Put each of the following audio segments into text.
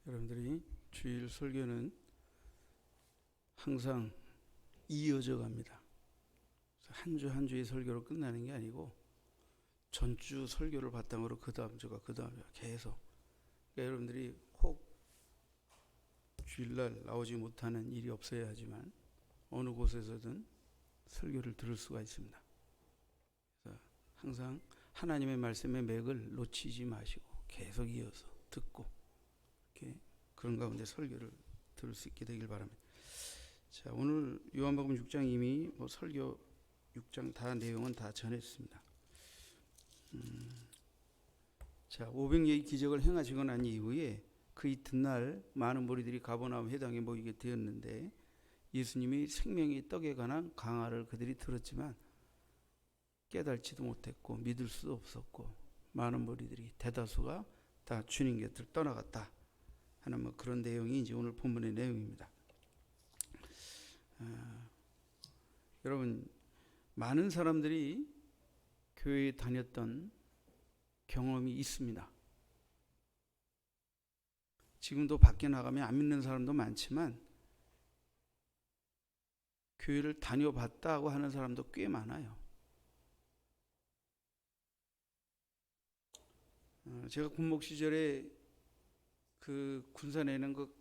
여러분들이 주일 설교는 항상 이어져 갑니다. 한 주 한 주의 설교로 끝나는 게 아니고 전주 설교를 바탕으로 그 다음 주가 계속. 그러니까 여러분들이 혹 주일날 나오지 못하는 일이 없어야 하지만 어느 곳에서든 설교를 들을 수가 있습니다. 그래서 항상 하나님의 말씀의 맥을 놓치지 마시고 계속 이어서 듣고 이렇게 그런 가운데 설교를 들을 수 있게 되길 바랍니다. 자, 오늘 요한복음 6장 이미 설교 6장 다 내용은 다 전했습니다. 자, 500여의 기적을 행하시고 난 이후에 그 이튿날 많은 무리들이 가버나움 회당에 모이게 되었는데 예수님이 생명의 떡에 관한 강화를 그들이 들었지만 깨달지도 못했고 믿을 수도 없었고 많은 무리들이 대다수가 다 주님 곁을 떠나갔다 하는 그런 내용이 이제 오늘 본문의 내용입니다. 여러분, 많은 사람들이 교회에 다녔던 경험이 있습니다. 지금도 밖에 나가면 안 믿는 사람도 많지만 교회를 다녀봤다고 하는 사람도 꽤 많아요. 제가 군목 시절에 그 군산에는 그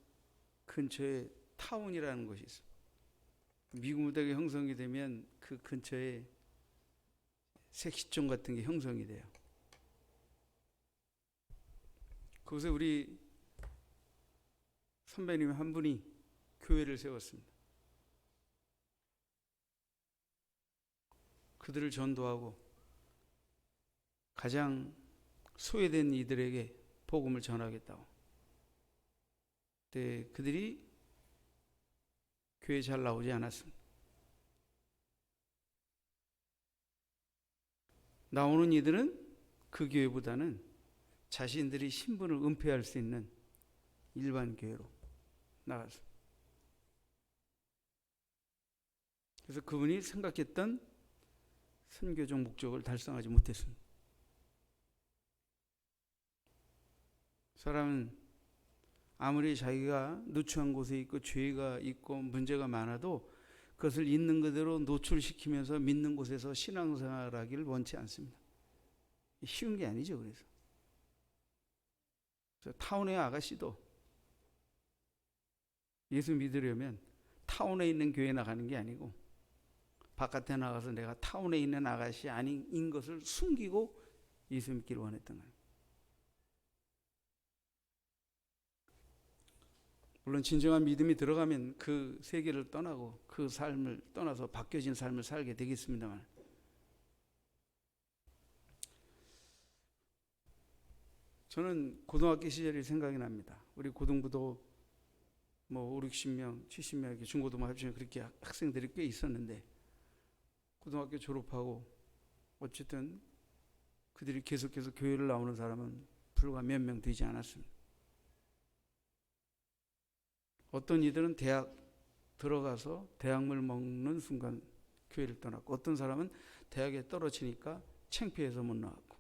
근처에 타운이라는 곳이 있어요. 미국 무대가 형성이 되면 그 근처에 색시촌 같은 게 형성이 돼요. 거기서 우리 선배님 한 분이 교회를 세웠습니다. 그들을 전도하고 가장 소외된 이들에게 복음을 전하겠다고. 그때 그들이 교회에 잘 나오지 않았습니다. 나오는 이들은 그 교회보다는 자신들이 신분을 은폐할 수 있는 일반 교회로 나갔습니다. 그래서 그분이 생각했던 선교적 목적을 달성하지 못했습니다. 사람은 아무리 자기가 누추한 곳에 있고 죄가 있고 문제가 많아도 그것을 있는 그대로 노출시키면서 믿는 곳에서 신앙생활하기를 원치 않습니다. 쉬운 게 아니죠. 그래서 타운의 아가씨도 예수 믿으려면 타운에 있는 교회에 나가는 게 아니고 바깥에 나가서 내가 타운에 있는 아가씨 아닌 것을 숨기고 예수 믿기를 원했던 거예요. 물론 진정한 믿음이 들어가면 그 세계를 떠나고 그 삶을 떠나서 바뀌어진 삶을 살게 되겠습니다만, 저는 고등학교 시절이 생각이 납니다. 우리 고등부도 5, 60명, 70명 이렇게 중고등부 합치면 그렇게 학생들이 꽤 있었는데 고등학교 졸업하고 어쨌든 그들이 계속해서 교회를 나오는 사람은 불과 몇 명 되지 않았습니다. 어떤 이들은 대학 들어가서 대학물 먹는 순간 교회를 떠났고, 어떤 사람은 대학에 떨어지니까 창피해서 못 나왔고.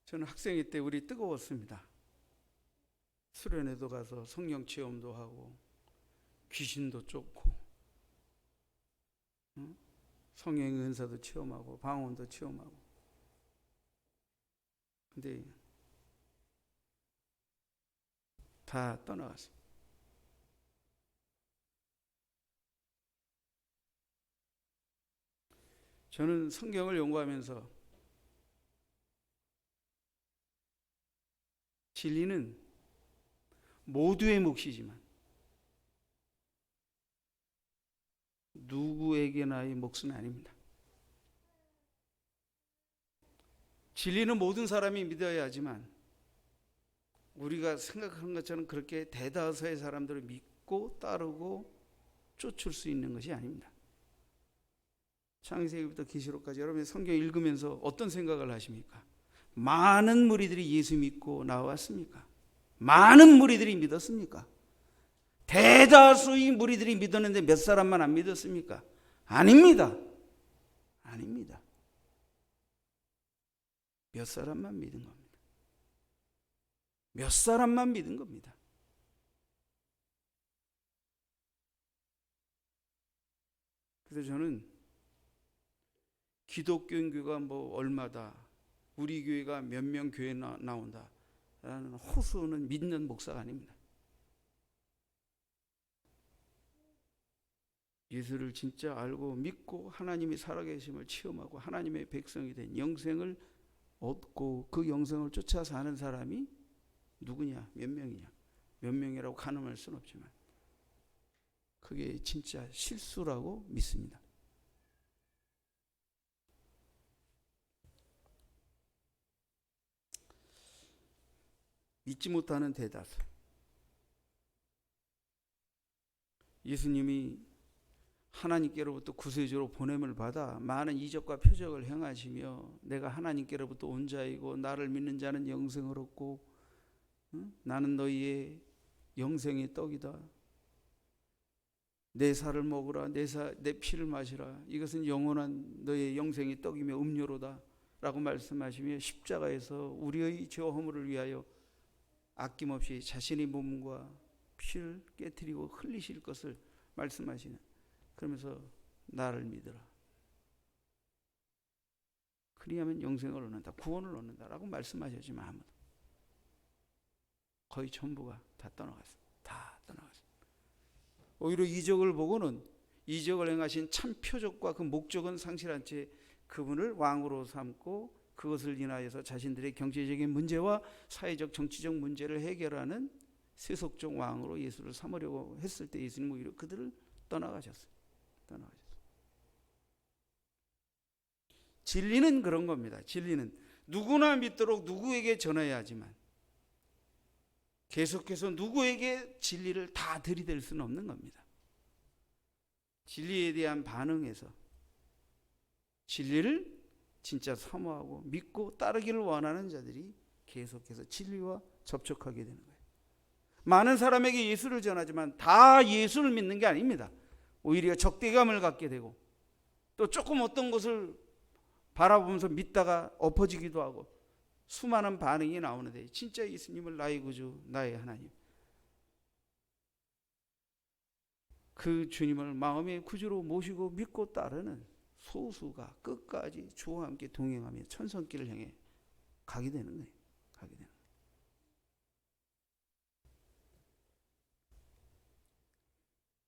저는 학생일 때 우리 뜨거웠습니다. 수련회도 가서 성령 체험도 하고 귀신도 쫓고 성령의 은사도 체험하고 방언도 체험하고. 근데 다 떠나갔습니다. 저는 성경을 연구하면서 진리는 모두의 몫이지만 누구에게나의 몫은 아닙니다. 진리는 모든 사람이 믿어야 하지만 우리가 생각하는 것처럼 그렇게 대다수의 사람들을 믿고 따르고 쫓을 수 있는 것이 아닙니다. 창세기부터 계시록까지 여러분이 성경 읽으면서 어떤 생각을 하십니까? 많은 무리들이 예수 믿고 나왔습니까? 많은 무리들이 믿었습니까? 대다수의 무리들이 믿었는데 몇 사람만 안 믿었습니까? 아닙니다. 아닙니다. 몇 사람만 믿은 겁니다. 몇 사람만 믿은 겁니다. 그래서 저는 기독교 교회가 뭐 얼마다, 우리 교회가 몇 명 교회 나온다 라는 호소는 믿는 목사가 아닙니다. 예수를 진짜 알고 믿고 하나님이 살아계심을 체험하고 하나님의 백성이 된 영생을 얻고 그 영생을 쫓아 사는 사람이 누구냐, 몇 명이냐, 몇 명이라고 가늠할 수는 없지만 그게 진짜 실수라고 믿습니다. 믿지 못하는 대답. 예수님이 하나님께로부터 구세주로 보냄을 받아 많은 이적과 표적을 행하시며 내가 하나님께로부터 온 자이고 나를 믿는 자는 영생을 얻고 나는 너희의 영생의 떡이다. 내 살을 먹으라. 내 피를 마시라. 이것은 영원한 너의 영생의 떡이며 음료로다 라고 말씀하시며 십자가에서 우리의 죄와 허물을 위하여 아낌없이 자신의 몸과 피를 깨뜨리고 흘리실 것을 말씀하시는, 그러면서 나를 믿으라. 그리하면 영생을 얻는다, 구원을 얻는다 라고 말씀하셨지만 아무도, 거의 전부가 다 떠나갔어요. 다 떠나갔어요. 오히려 이적을 보고는 이적을 행하신 참 표적과 그 목적은 상실한 채 그분을 왕으로 삼고 그것을 인하여서 자신들의 경제적인 문제와 사회적 정치적 문제를 해결하는 세속적 왕으로 예수를 삼으려고 했을 때 예수님 오히려 그들을 떠나가셨어요. 진리는 그런 겁니다. 진리는 누구나 믿도록 누구에게 전해야 하지만 계속해서 누구에게 진리를 다 들이댈 수는 없는 겁니다. 진리에 대한 반응에서 진리를 진짜 사모하고 믿고 따르기를 원하는 자들이 계속해서 진리와 접촉하게 되는 거예요. 많은 사람에게 예수를 전하지만 다 예수를 믿는 게 아닙니다. 오히려 적대감을 갖게 되고 또 조금 어떤 것을 바라보면서 믿다가 엎어지기도 하고 수많은 반응이 나오는데 진짜 예수님을 나의 구주, 나의 하나님, 그 주님을 마음의 구주로 모시고 믿고 따르는 소수가 끝까지 주와 함께 동행하며 천성길을 향해 가게 되는 거예요.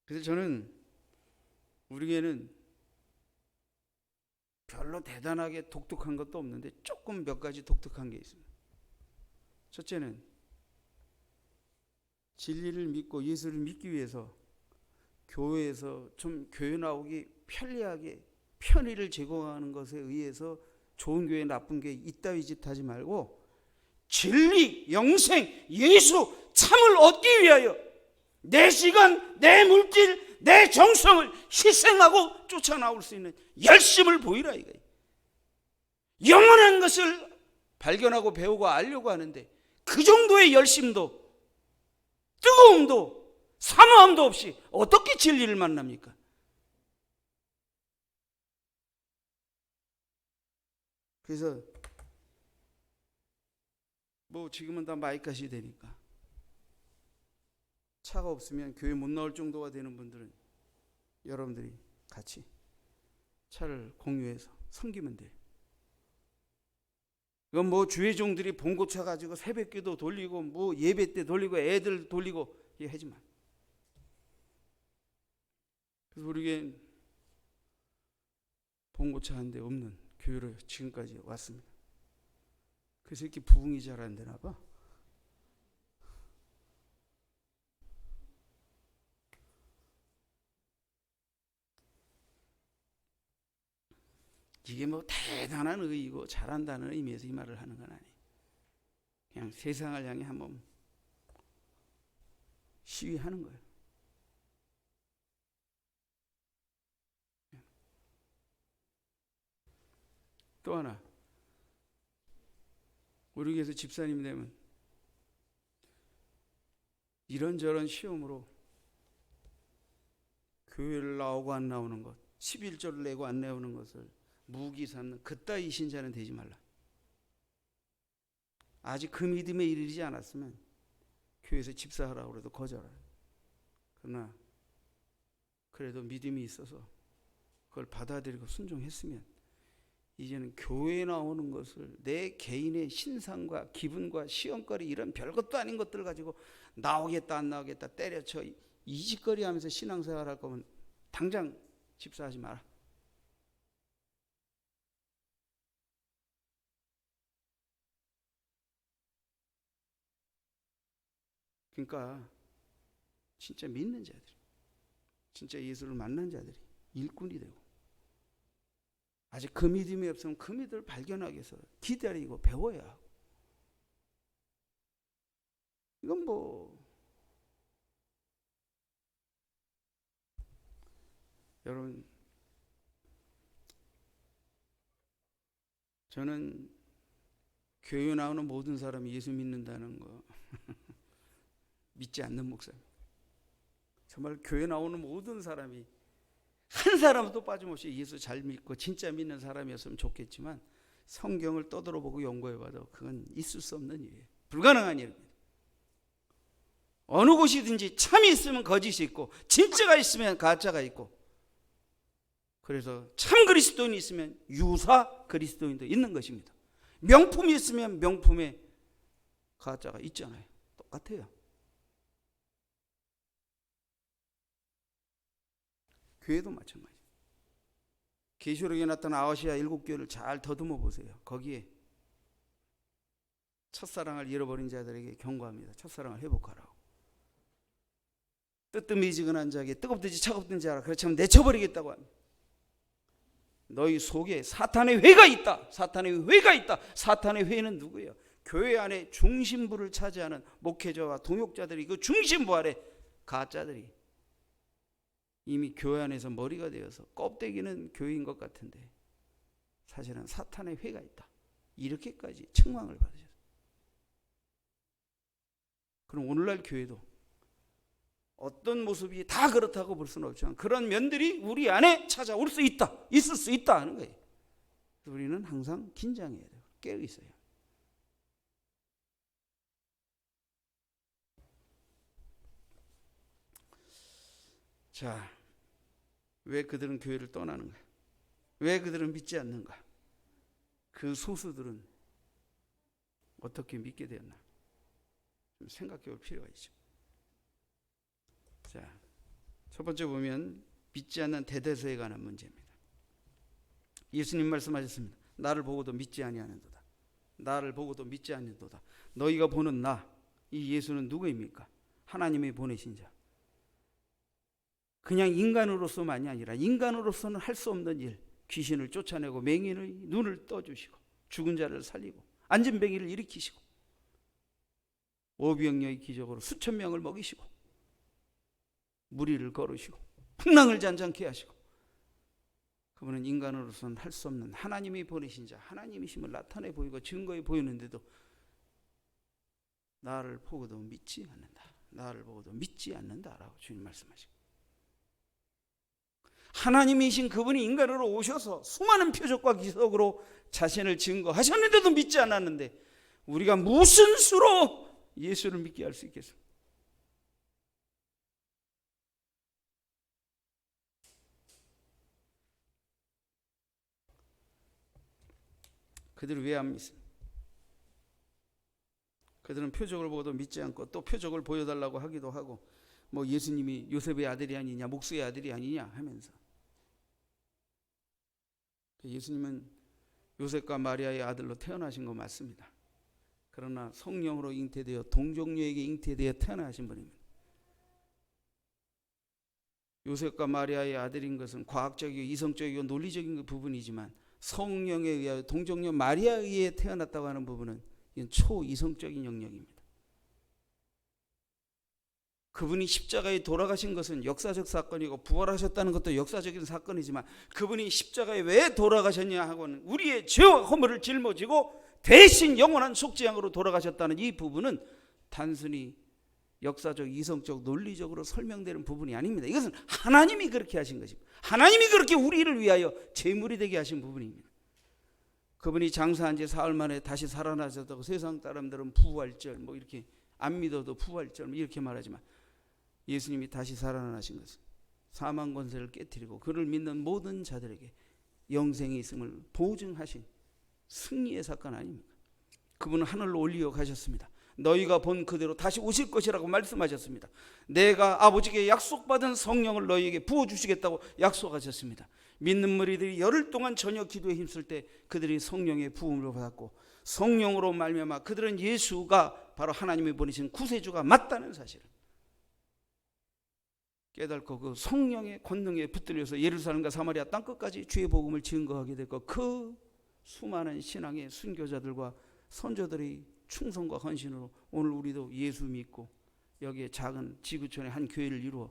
그래서 저는 우리에게는 별로 대단하게 독특한 것도 없는데 조금 몇 가지 독특한 게 있습니다. 첫째는 진리를 믿고 예수를 믿기 위해서 교회에서 좀 교회 나오기 편리하게 편의를 제공하는 것에 의해서 좋은 교회 나쁜 교회 이따위 짓 하지 말고 진리, 영생, 예수 참을 얻기 위하여 내 시간, 내 물질, 내 정성을 희생하고 쫓아나올 수 있는 열심을 보이라 이거예요. 영원한 것을 발견하고 배우고 알려고 하는데 그 정도의 열심도 뜨거움도 사모함도 없이 어떻게 진리를 만납니까? 그래서 뭐 지금은 다 마이크시 되니까 차가 없으면 교회 못 나올 정도가 되는 분들은 여러분들이 같이 차를 공유해서 섬기면 돼요. 이건 뭐 주의 종들이 봉고차 가지고 새벽기도 돌리고 뭐 예배 때 돌리고 애들 돌리고 이게 하지만, 그래서 우리에겐 봉고차 한 대 없는 교회로 지금까지 왔습니다. 그래서 이렇게 부흥이 잘 안 되나 봐. 이게 뭐 대단한 의의고 잘한다는 의미에서 이 말을 하는 건 아니에요. 그냥 세상을 향해 한번 시위하는 거예요. 또 하나, 우리 교회에서 집사님 되면 이런저런 시험으로 교회를 나오고 안 나오는 것, 11조를 내고 안 내오는 것을 무기 삼는 그따위 신자는 되지 말라. 아직 그 믿음에 이르지 않았으면 교회에서 집사하라고 해도 거절해요. 그러나 그래도 믿음이 있어서 그걸 받아들이고 순종했으면 이제는 교회에 나오는 것을 내 개인의 신상과 기분과 시험거리 이런 별것도 아닌 것들 가지고 나오겠다 안 나오겠다 때려쳐 이짓거리 하면서 신앙생활 할 거면 당장 집사하지 마라. 그러니까 진짜 믿는 자들, 진짜 예수를 만난 자들이 일꾼이 되고, 아직 그 믿음이 없으면 그 믿음을 발견하기 위해서 기다리고 배워야 하고. 이건 여러분, 저는 교회 나오는 모든 사람이 예수 믿는다는 거 믿지 않는 목사입니다. 정말 교회 나오는 모든 사람이 한 사람도 빠짐없이 예수 잘 믿고 진짜 믿는 사람이었으면 좋겠지만 성경을 떠들어보고 연구해봐도 그건 있을 수 없는 일이에요. 불가능한 일입니다. 어느 곳이든지 참이 있으면 거짓이 있고 진짜가 있으면 가짜가 있고, 그래서 참 그리스도인이 있으면 유사 그리스도인도 있는 것입니다. 명품이 있으면 명품에 가짜가 있잖아요. 똑같아요. 교회도 마찬가지예요. 계시록에 나타난 아시아 7교회를 잘 더듬어 보세요. 거기에 첫사랑을 잃어버린 자들에게 경고합니다. 첫사랑을 회복하라고. 뜨뜻미지근한 자에게 뜨겁든지 차갑든지 알아. 그렇지 않으면 내쳐버리겠다고 합니다. 너희 속에 사탄의 회가 있다. 사탄의 회가 있다. 사탄의 회는 누구예요? 교회 안에 중심부를 차지하는 목회자와 동역자들이 그 중심부 아래 가짜들이 이미 교회 안에서 머리가 되어서 껍데기는 교회인 것 같은데 사실은 사탄의 회가 있다. 이렇게까지 책망을 받으셨어요. 그럼 오늘날 교회도 어떤 모습이 다 그렇다고 볼 수는 없지만 그런 면들이 우리 안에 찾아올 수 있다. 있을 수 있다 하는 거예요. 우리는 항상 긴장해야 돼요. 깨어 있어요. 자, 왜 그들은 교회를 떠나는가? 왜 그들은 믿지 않는가? 그 소수들은 어떻게 믿게 되었나? 좀 생각해 볼 필요가 있죠. 자, 첫 번째 보면 믿지 않는 대대서에 관한 문제입니다. 예수님 말씀하셨습니다. 나를 보고도 믿지 아니하는도다. 나를 보고도 믿지 않는도다. 너희가 보는 나, 이 예수는 누구입니까? 하나님이 보내신 자. 그냥 인간으로서만이 아니라 인간으로서는 할 수 없는 일, 귀신을 쫓아내고 맹인의 눈을 떠주시고 죽은 자를 살리고 앉은 뱅이를 일으키시고 오병이어의 기적으로 수천 명을 먹이시고 무리를 걸으시고 풍랑을 잔잔케 하시고, 그분은 인간으로서는 할 수 없는 하나님이 보내신 자, 하나님이심을 나타내 보이고 증거해 보이는데도 나를 보고도 믿지 않는다. 나를 보고도 믿지 않는다라고 주님 말씀하시고, 하나님이신 그분이 인간으로 오셔서 수많은 표적과 기적으로 자신을 증거하셨는데도 믿지 않았는데 우리가 무슨 수로 예수를 믿게 할 수 있겠습니까? 그들이 왜 안 믿습니까? 그들은 표적을 보고도 믿지 않고 또 표적을 보여달라고 하기도 하고, 뭐 예수님이 요셉의 아들이 아니냐, 목수의 아들이 아니냐 하면서. 예수님은 요셉과 마리아의 아들로 태어나신 거 맞습니다. 그러나 성령으로 잉태되어 동정녀에게 잉태되어 태어나신 분입니다. 요셉과 마리아의 아들인 것은 과학적이고 이성적이고 논리적인 부분이지만 성령에 의하여 동정녀 마리아에 의해 태어났다고 하는 부분은 이건 초이성적인 영역입니다. 그분이 십자가에 돌아가신 것은 역사적 사건이고 부활하셨다는 것도 역사적인 사건이지만 그분이 십자가에 왜 돌아가셨냐 하고는 우리의 죄와 허물을 짊어지고 대신 영원한 속죄양으로 돌아가셨다는 이 부분은 단순히 역사적, 이성적, 논리적으로 설명되는 부분이 아닙니다. 이것은 하나님이 그렇게 하신 것입니다. 하나님이 그렇게 우리를 위하여 제물이 되게 하신 부분입니다. 그분이 장사한 지 사흘 만에 다시 살아나셨다고 세상 사람들은 부활절 뭐 이렇게 안 믿어도 부활절 뭐 이렇게 말하지만, 예수님이 다시 살아나신 것은 사망 권세를 깨뜨리고 그를 믿는 모든 자들에게 영생이 있음을 보증하신 승리의 사건 아닙니까? 그분은 하늘로 올리어 가셨습니다. 너희가 본 그대로 다시 오실 것이라고 말씀하셨습니다. 내가 아버지께 약속받은 성령을 너희에게 부어주시겠다고 약속하셨습니다. 믿는 무리들이 열흘 동안 저녁 기도에 힘쓸 때 그들이 성령의 부음을 받았고, 성령으로 말미암아 그들은 예수가 바로 하나님이 보내신 구세주가 맞다는 사실을 깨닫고 그 성령의 권능에 붙들려서 예루살렘과 사마리아 땅끝까지 주의 복음을 증거하게 됐고, 그 수많은 신앙의 순교자들과 선조들의 충성과 헌신으로 오늘 우리도 예수 믿고 여기에 작은 지구촌의 한 교회를 이루어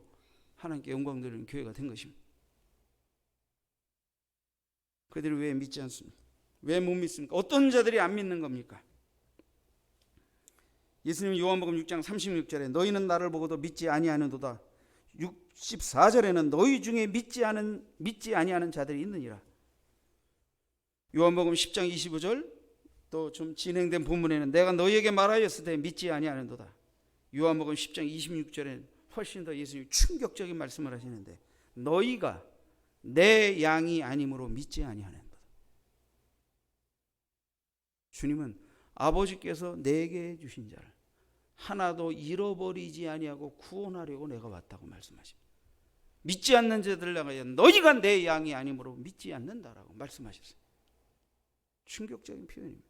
하나님께 영광 드리는 교회가 된 것입니다. 그들이 왜 믿지 않습니까? 왜 못 믿습니까? 어떤 자들이 안 믿는 겁니까? 예수님 요한복음 6장 36절에 너희는 나를 보고도 믿지 아니하는도다. 64절에는 너희 중에 믿지 아니하는 자들이 있느니라. 요한복음 10장 25절 또 좀 진행된 본문에는 내가 너희에게 말하였을 때 믿지 아니하는도다. 요한복음 10장 26절에는 훨씬 더 예수님이 충격적인 말씀을 하시는데 너희가 내 양이 아니므로 믿지 아니하는도다. 주님은 아버지께서 내게 주신 자를 하나도 잃어버리지 아니하고 구원하려고 내가 왔다고 말씀하십니다. 믿지 않는 자들을 향하여 너희가 내 양이 아니므로 믿지 않는다라고 말씀하셨어요. 충격적인 표현입니다.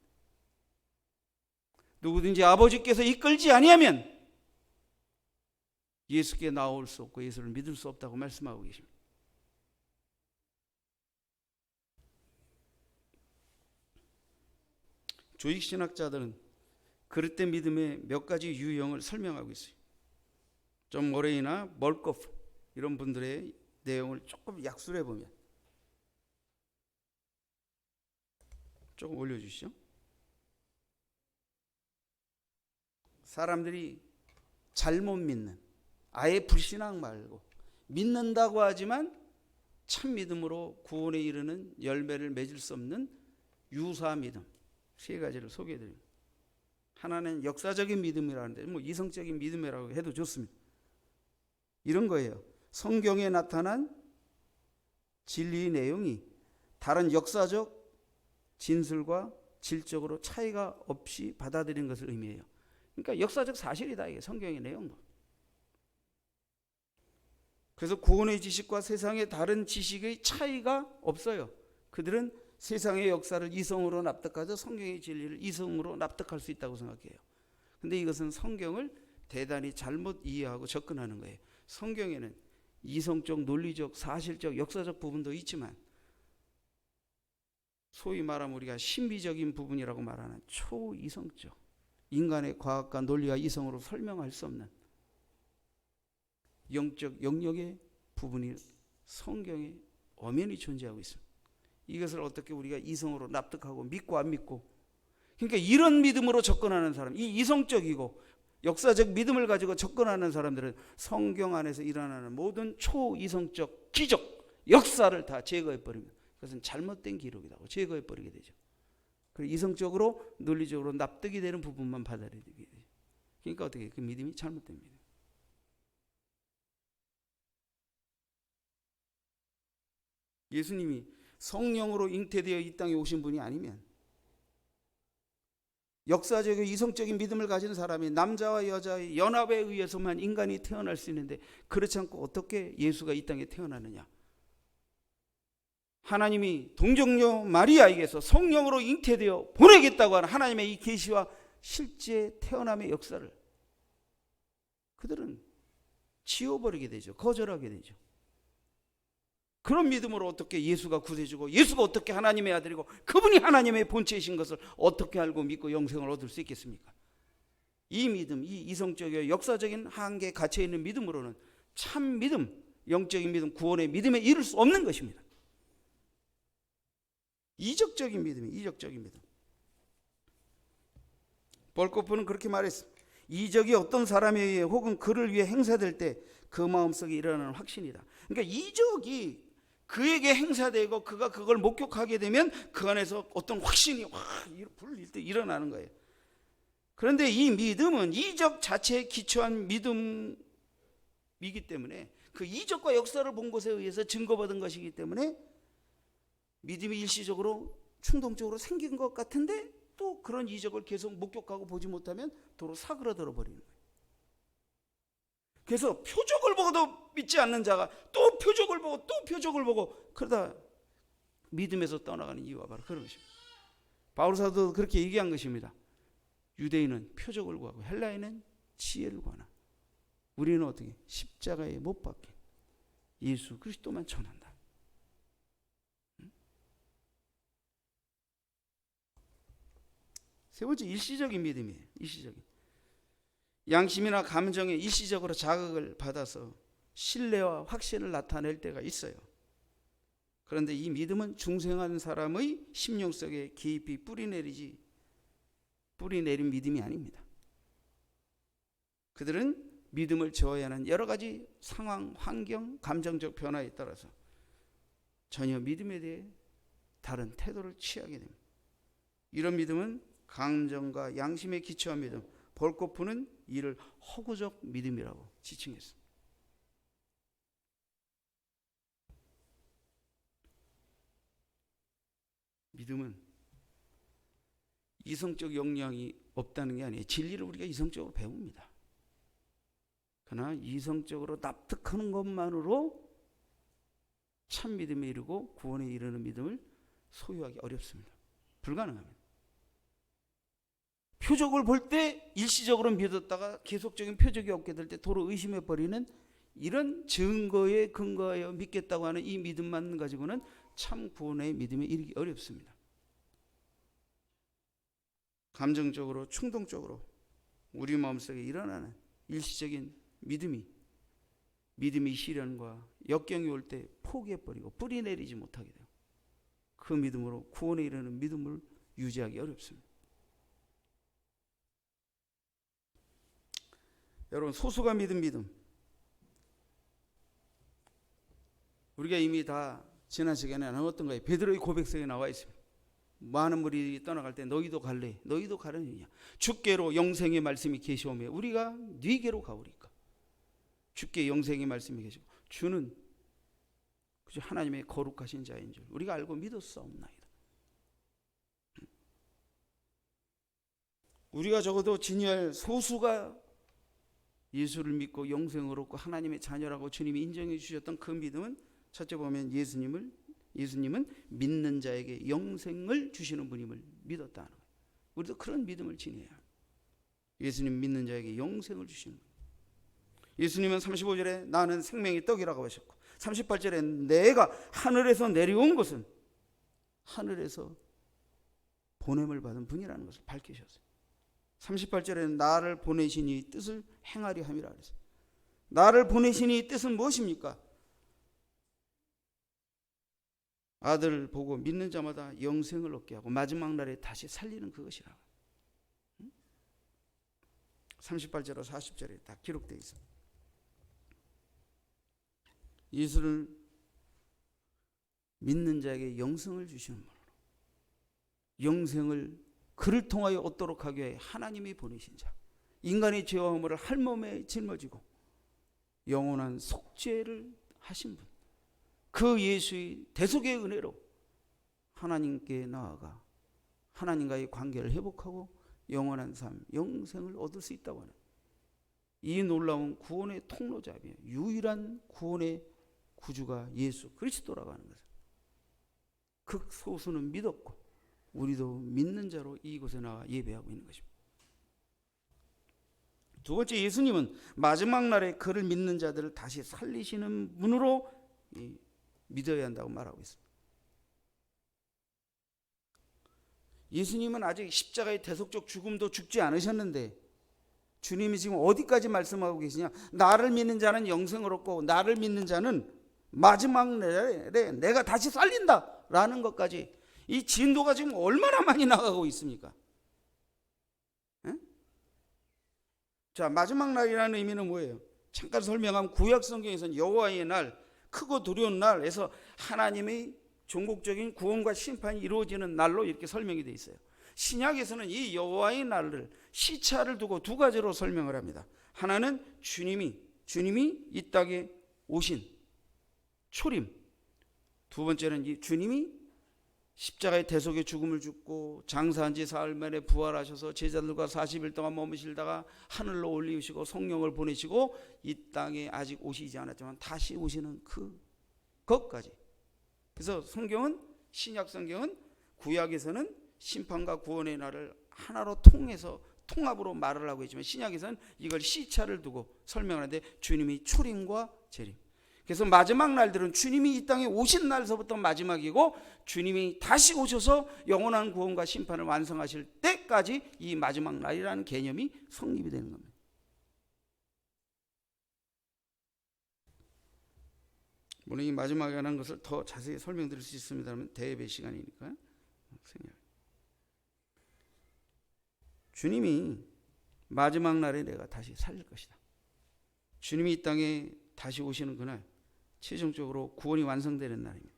누구든지 아버지께서 이끌지 아니하면 예수께 나올 수 없고 예수를 믿을 수 없다고 말씀하고 계십니다. 조직신학자들은 그릇된 믿음의 몇 가지 유형을 설명하고 있어요. 존 모레이나 멀코프 이런 분들의 내용을 조금 약술해 보면, 조금 올려주시죠. 사람들이 잘못 믿는, 아예 불신앙 말고 믿는다고 하지만 참 믿음으로 구원에 이르는 열매를 맺을 수 없는 유사 믿음 세 가지를 소개해드립니다. 하나는 역사적인 믿음이라는데 뭐 이성적인 믿음이라고 해도 좋습니다. 이런 거예요. 성경에 나타난 진리의 내용이 다른 역사적 진술과 질적으로 차이가 없이 받아들이는 것을 의미해요. 그러니까 역사적 사실이다, 이게 성경의 내용도. 그래서 구원의 지식과 세상의 다른 지식의 차이가 없어요. 그들은 세상의 역사를 이성으로 납득하죠. 성경의 진리를 이성으로 납득할 수 있다고 생각해요. 근데 이것은 성경을 대단히 잘못 이해하고 접근하는 거예요. 성경에는 이성적, 논리적, 사실적, 역사적 부분도 있지만 소위 말하면 우리가 신비적인 부분이라고 말하는 초이성적, 인간의 과학과 논리와 이성으로 설명할 수 없는 영적 영역의 부분이 성경에 엄연히 존재하고 있습니다. 이것을 어떻게 우리가 이성으로 납득하고 믿고 안 믿고, 그러니까 이런 믿음으로 접근하는 사람, 이 이성적이고 역사적 믿음을 가지고 접근하는 사람들은 성경 안에서 일어나는 모든 초이성적 기적 역사를 다 제거해버립니다. 그것은 잘못된 기록이라고 제거해버리게 되죠. 그리고 이성적으로 논리적으로 납득이 되는 부분만 받아들이게 되죠. 그러니까 어떻게 그 믿음이 잘못된 믿음. 예수님이 성령으로 잉태되어 이 땅에 오신 분이 아니면 역사적이고 이성적인 믿음을 가진 사람이 남자와 여자의 연합에 의해서만 인간이 태어날 수 있는데 그렇지 않고 어떻게 예수가 이 땅에 태어나느냐. 하나님이 동정녀 마리아에게서 성령으로 잉태되어 보내겠다고 하는 하나님의 이 계시와 실제 태어남의 역사를 그들은 지워버리게 되죠. 거절하게 되죠. 그런 믿음으로 어떻게 예수가 구세주고 예수가 어떻게 하나님의 아들이고 그분이 하나님의 본체이신 것을 어떻게 알고 믿고 영생을 얻을 수 있겠습니까? 이 믿음, 이 이성적이고 역사적인 한계에 갇혀있는 믿음으로는 참 믿음, 영적인 믿음, 구원의 믿음에 이를 수 없는 것입니다. 이적적인 믿음이 이적적인 믿음. 볼코프는 그렇게 말했습니다. 이적이 어떤 사람에 의해 혹은 그를 위해 행사될 때 그 마음속에 일어나는 확신이다. 그러니까 이적이 그에게 행사되고 그가 그걸 목격하게 되면 그 안에서 어떤 확신이 불일 때 일어나는 거예요. 그런데 이 믿음은 이적 자체에 기초한 믿음이기 때문에 그 이적과 역사를 본 것에 의해서 증거받은 것이기 때문에 믿음이 일시적으로 충동적으로 생긴 것 같은데 또 그런 이적을 계속 목격하고 보지 못하면 도로 사그라들어 버리는 거예요. 그래서 표적을 보고도 믿지 않는 자가 또 표적을 보고 또 표적을 보고 그러다 믿음에서 떠나가는 이유가 바로 그런 것입니다. 바울 사도도 그렇게 얘기한 것입니다. 유대인은 표적을 구하고 헬라인은 지혜를 구하나 우리는 어떻게 십자가에 못 박힌 예수 그리스도만 전한다. 세 번째, 일시적인 믿음이에요. 일시적인. 양심이나 감정에 일시적으로 자극을 받아서 신뢰와 확신을 나타낼 때가 있어요. 그런데 이 믿음은 중생한 사람의 심령 속에 깊이 뿌리내린 믿음이 아닙니다. 그들은 믿음을 저어야 하는 여러 가지 상황, 환경, 감정적 변화에 따라서 전혀 믿음에 대해 다른 태도를 취하게 됩니다. 이런 믿음은 감정과 양심에 기초한 믿음, 볼코프는 이를 허구적 믿음이라고 지칭했습니다. 믿음은 이성적 역량이 없다는 게 아니에요. 진리를 우리가 이성적으로 배웁니다. 그러나 이성적으로 납득하는 것만으로 참 믿음에 이르고 구원에 이르는 믿음을 소유하기 어렵습니다. 불가능합니다. 표적을 볼 때 일시적으로 믿었다가 계속적인 표적이 없게 될 때 도로 의심해버리는 이런 증거에 근거하여 믿겠다고 하는 이 믿음만 가지고는 참 구원의 믿음에 이르기 어렵습니다. 감정적으로 충동적으로 우리 마음속에 일어나는 일시적인 믿음이 시련과 역경이 올 때 포기해버리고 뿌리 내리지 못하게 돼요. 그 믿음으로 구원에 이르는 믿음을 유지하기 어렵습니다. 여러분, 소수가 믿은 믿음, 우리가 이미 다 지난 시간에 나눴던 거예요. 베드로의 고백성에 나와 있습니다. 많은 무리들이 떠나갈 때 너희도 갈래? 너희도 가려느냐? 주께로 영생의 말씀이 계시오매 우리가 네게로 가오리까? 주께 영생의 말씀이 계시고 주는 그저 하나님의 거룩하신 자인 줄 우리가 알고 믿었사옵나이다. 우리가 적어도 진열 소수가 예수를 믿고 영생을 얻고 하나님의 자녀라고 주님이 인정해 주셨던 그 믿음은 첫째 보면 예수님은 믿는 자에게 영생을 주시는 분임을 믿었다는 거예요. 우리도 그런 믿음을 지녀야 합니다. 예수님 믿는 자에게 영생을 주시는 분. 예수님은 35절에 나는 생명의 떡이라고 하셨고 38절에 내가 하늘에서 내려온 것은 하늘에서 보냄을 받은 분이라는 것을 밝히셨어요. 38절에는 나를 보내신 이 뜻을 행하리 함이라 그랬어요. 나를 보내신 이 뜻은 무엇입니까? 아들을 보고 믿는 자마다 영생을 얻게 하고 마지막 날에 다시 살리는 그것이라고. 38절과 40절에 다 기록되어 있습니다. 예수를 믿는 자에게 영생을 주시는 분으로 영생을 그를 통하여 얻도록 하기 위해 하나님이 보내신 자, 인간의 죄와 허물을 할 몸에 짊어지고 영원한 속죄를 하신 분, 그 예수의 대속의 은혜로 하나님께 나아가 하나님과의 관계를 회복하고 영원한 삶, 영생을 얻을 수 있다고 하는 이 놀라운 구원의 통로자이며 유일한 구원의 구주가 예수 그리스도라고 하는 것을 극소수는 믿었고 우리도 믿는 자로 이곳에 나와 예배하고 있는 것입니다. 두 번째, 예수님은 마지막 날에 그를 믿는 자들을 다시 살리시는 분으로 믿어야 한다고 말하고 있습니다. 예수님은 아직 십자가의 대속적 죽음도 죽지 않으셨는데 주님이 지금 어디까지 말씀하고 계시냐? 나를 믿는 자는 영생을 얻고 나를 믿는 자는 마지막 날에 내가 다시 살린다라는 것까지 이 진도가 지금 얼마나 많이 나가고 있습니까? 에? 자, 마지막 날이라는 의미는 뭐예요? 잠깐 설명하면 구약 성경에서는 여호와의 날, 크고 두려운 날에서 하나님의 종국적인 구원과 심판이 이루어지는 날로 이렇게 설명이 되어 있어요. 신약에서는 이 여호와의 날을 시차를 두고 두 가지로 설명을 합니다. 하나는 주님이 이 땅에 오신 초림, 두 번째는 이 주님이 십자가의 대속의 죽음을 죽고 장사한 지 사흘 만에 부활하셔서 제자들과 40일 동안 머무시다가 하늘로 올리시고 성령을 보내시고 이 땅에 아직 오시지 않았지만 다시 오시는 그것까지. 그래서 성경은, 신약 성경은 구약에서는 심판과 구원의 날을 하나로 통해서 통합으로 말을 하고 있지만 신약에서는 이걸 시차를 두고 설명하는데 주님이 초림과 재림. 그래서 마지막 날들은 주님이 이 땅에 오신 날서부터 마지막이고 주님이 다시 오셔서 영원한 구원과 심판을 완성하실 때까지 이 마지막 날이라는 개념이 성립이 되는 겁니다. 물론 이 마지막에 관한 것을 더 자세히 설명드릴 수 있습니다만 대예배 시간이니까 주님이 마지막 날에 내가 다시 살릴 것이다. 주님이 이 땅에 다시 오시는 그날 최종적으로 구원이 완성되는 날입니다.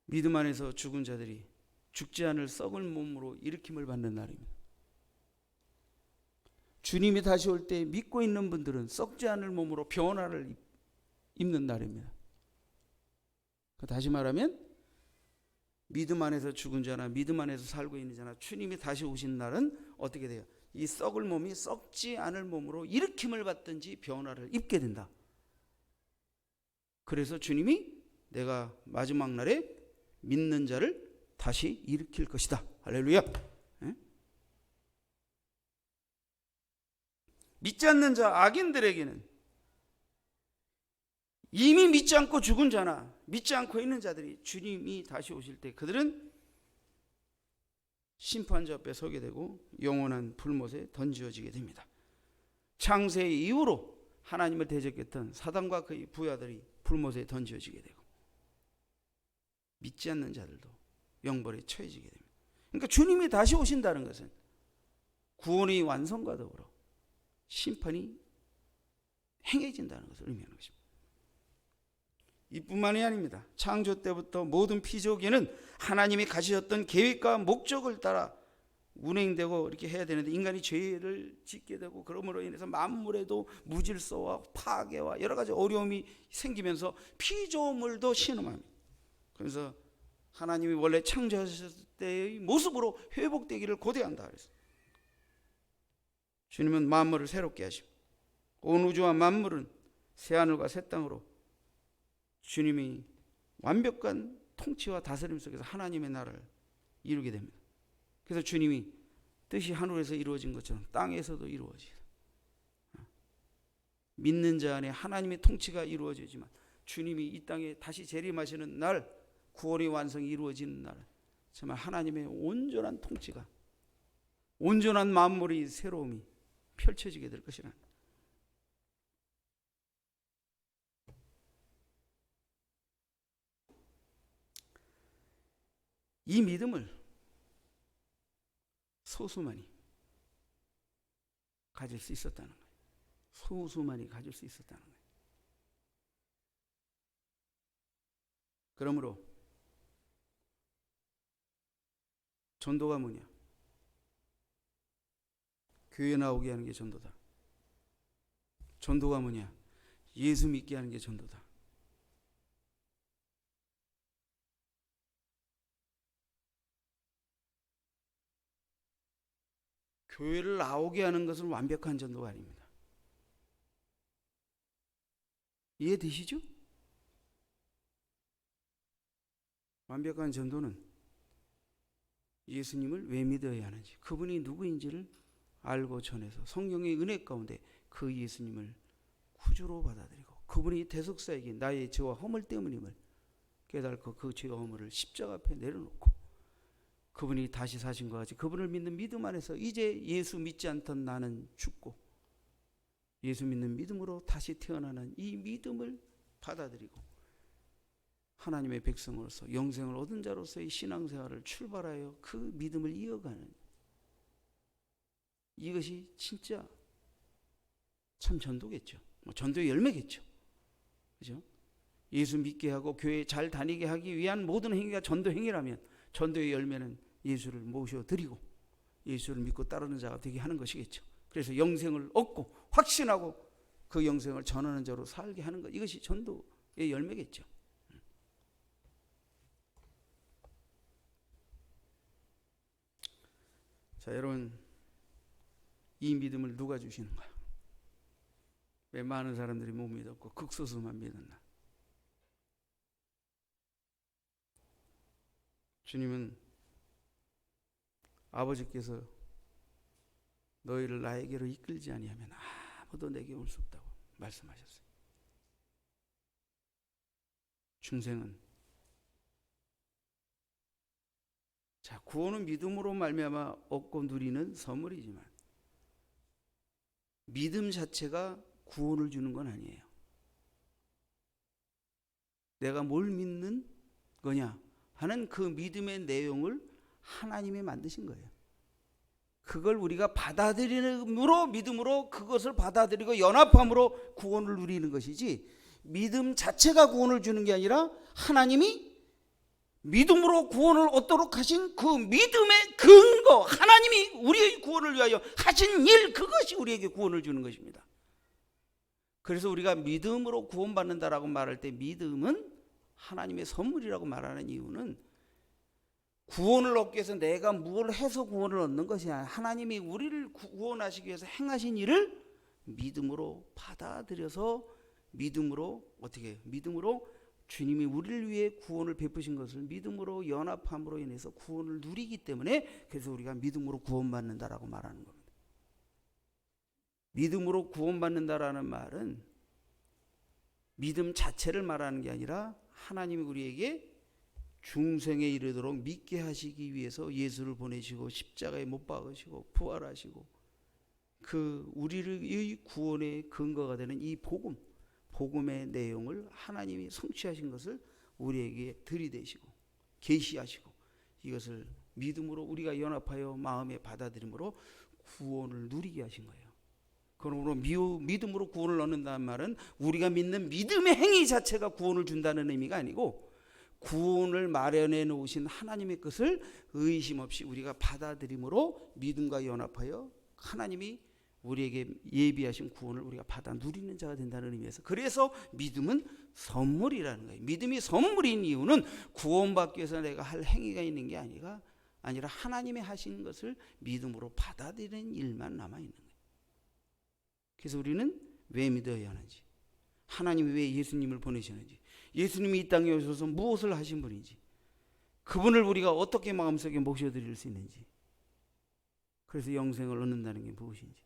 믿음 안에서 죽은 자들이 죽지 않을 썩을 몸으로 일으킴을 받는 날입니다. 주님이 다시 올 때 믿고 있는 분들은 썩지 않을 몸으로 변화를 입는 날입니다. 다시 말하면 믿음 안에서 죽은 자나 믿음 안에서 살고 있는 자나 주님이 다시 오신 날은 어떻게 돼요? 이 썩을 몸이 썩지 않을 몸으로 일으킴을 받든지 변화를 입게 된다. 그래서 주님이 내가 마지막 날에 믿는 자를 다시 일으킬 것이다. 할렐루야. 믿지 않는 자 악인들에게는 이미 믿지 않고 죽은 자나 믿지 않고 있는 자들이 주님이 다시 오실 때 그들은 심판자 앞에 서게 되고 영원한 불못에 던져지게 됩니다. 창세 이후로 하나님을 대적했던 사단과 그의 부하들이 불못에 던져지게 되고 믿지 않는 자들도 영벌에 처해지게 됩니다. 그러니까 주님이 다시 오신다는 것은 구원의 완성과 더불어 심판이 행해진다는 것을 의미하는 것입니다. 이뿐만이 아닙니다. 창조 때부터 모든 피조계는 하나님이 가지셨던 계획과 목적을 따라 운행되고 이렇게 해야 되는데 인간이 죄를 짓게 되고 그러므로 인해서 만물에도 무질서와 파괴와 여러 가지 어려움이 생기면서 피조물도 신음합니다. 그래서 하나님이 원래 창조하셨을 때의 모습으로 회복되기를 고대한다 그랬어요. 주님은 만물을 새롭게 하시고 온 우주와 만물은 새하늘과 새 땅으로 주님이 완벽한 통치와 다스림 속에서 하나님의 나라를 이루게 됩니다. 그래서 주님이 뜻이 하늘에서 이루어진 것처럼 땅에서도 이루어지다. 믿는 자 안에 하나님의 통치가 이루어지지만 주님이 이 땅에 다시 재림하시는 날, 구원의 완성이 이루어지는 날, 정말 하나님의 온전한 통치가, 온전한 만물의 새로움이 펼쳐지게 될 것이라. 이 믿음을 소수만이 가질 수 있었다는 거예요. 소수만이 가질 수 있었다는 거예요. 그러므로 전도가 뭐냐? 교회 나오게 하는 게 전도다. 전도가 뭐냐? 예수 믿게 하는 게 전도다. 교회를 나오게 하는 것은 완벽한 전도가 아닙니다. 이해되시죠? 완벽한 전도는 예수님을 왜 믿어야 하는지, 그분이 누구인지를 알고 전해서 성령의 은혜 가운데 그 예수님을 구주로 받아들이고 그분이 대속사에게 나의 죄와 허물 때문임을 깨닫고 그 죄와 허물을 십자가 앞에 내려놓고 그분이 다시 사신 것 같이 그분을 믿는 믿음 안에서 이제 예수 믿지 않던 나는 죽고 예수 믿는 믿음으로 다시 태어나는 이 믿음을 받아들이고 하나님의 백성으로서 영생을 얻은 자로서의 신앙생활을 출발하여 그 믿음을 이어가는, 이것이 진짜 참 전도겠죠. 전도의 열매겠죠. 그죠? 예수 믿게 하고 교회 잘 다니게 하기 위한 모든 행위가 전도 행위라면 전도의 열매는 예수를 모셔드리고 예수를 믿고 따르는 자가 되게 하는 것이겠죠. 그래서 영생을 얻고 확신하고 그 영생을 전하는 자로 살게 하는 것, 이것이 전도의 열매겠죠. 자, 여러분, 이 믿음을 누가 주시는가? 왜 많은 사람들이 못 믿었고 극소수만 믿었나? 주님은 아버지께서 너희를 나에게로 이끌지 아니하면 아무도 내게 올 수 없다고 말씀하셨어요. 중생은 자, 구원은 믿음으로 말미암아 얻고 누리는 선물이지만 믿음 자체가 구원을 주는 건 아니에요. 내가 뭘 믿는 거냐 하는 그 믿음의 내용을 하나님이 만드신 거예요. 그걸 우리가 받아들이므로 믿음으로 그것을 받아들이고 연합함으로 구원을 누리는 것이지, 믿음 자체가 구원을 주는 게 아니라 하나님이 믿음으로 구원을 얻도록 하신 그 믿음의 근거, 하나님이 우리의 구원을 위하여 하신 일, 그것이 우리에게 구원을 주는 것입니다. 그래서 우리가 믿음으로 구원받는다라고 말할 때 믿음은 하나님의 선물이라고 말하는 이유는 구원을 얻기 위해서 내가 뭘 해서 구원을 얻는 것이 아니라 하나님이 우리를 구원하시기 위해서 행하신 일을 믿음으로 받아들여서 믿음으로 주님이 우리를 위해 구원을 베푸신 것을 믿음으로 연합함으로 인해서 구원을 누리기 때문에, 그래서 우리가 믿음으로 구원받는다라고 말하는 겁니다. 믿음으로 구원받는다라는 말은 믿음 자체를 말하는 게 아니라 하나님이 우리에게 중생에 이르도록 믿게 하시기 위해서 예수를 보내시고 십자가에 못 박으시고 부활하시고 그 우리의 구원의 근거가 되는 이 복음의 내용을 하나님이 성취하신 것을 우리에게 들이대시고 계시하시고 이것을 믿음으로 우리가 연합하여 마음에 받아들임으로 구원을 누리게 하신 거예요. 그러므로 믿음으로 구원을 얻는다는 말은 우리가 믿는 믿음의 행위 자체가 구원을 준다는 의미가 아니고, 구원을 마련해 놓으신 하나님의 것을 의심 없이 우리가 받아들임으로 믿음과 연합하여 하나님이 우리에게 예비하신 구원을 우리가 받아 누리는 자가 된다는 의미에서, 그래서 믿음은 선물이라는 거예요. 믿음이 선물인 이유는 구원받기 위해서 내가 할 행위가 있는 게 아니라 하나님이 하신 것을 믿음으로 받아들이는 일만 남아있는 거예요. 그래서 우리는 왜 믿어야 하는지, 하나님이 왜 예수님을 보내셨는지, 예수님이 이 땅에 오셔서 무엇을 하신 분인지, 그분을 우리가 어떻게 마음속에 모셔드릴 수 있는지, 그래서 영생을 얻는다는 게 무엇인지,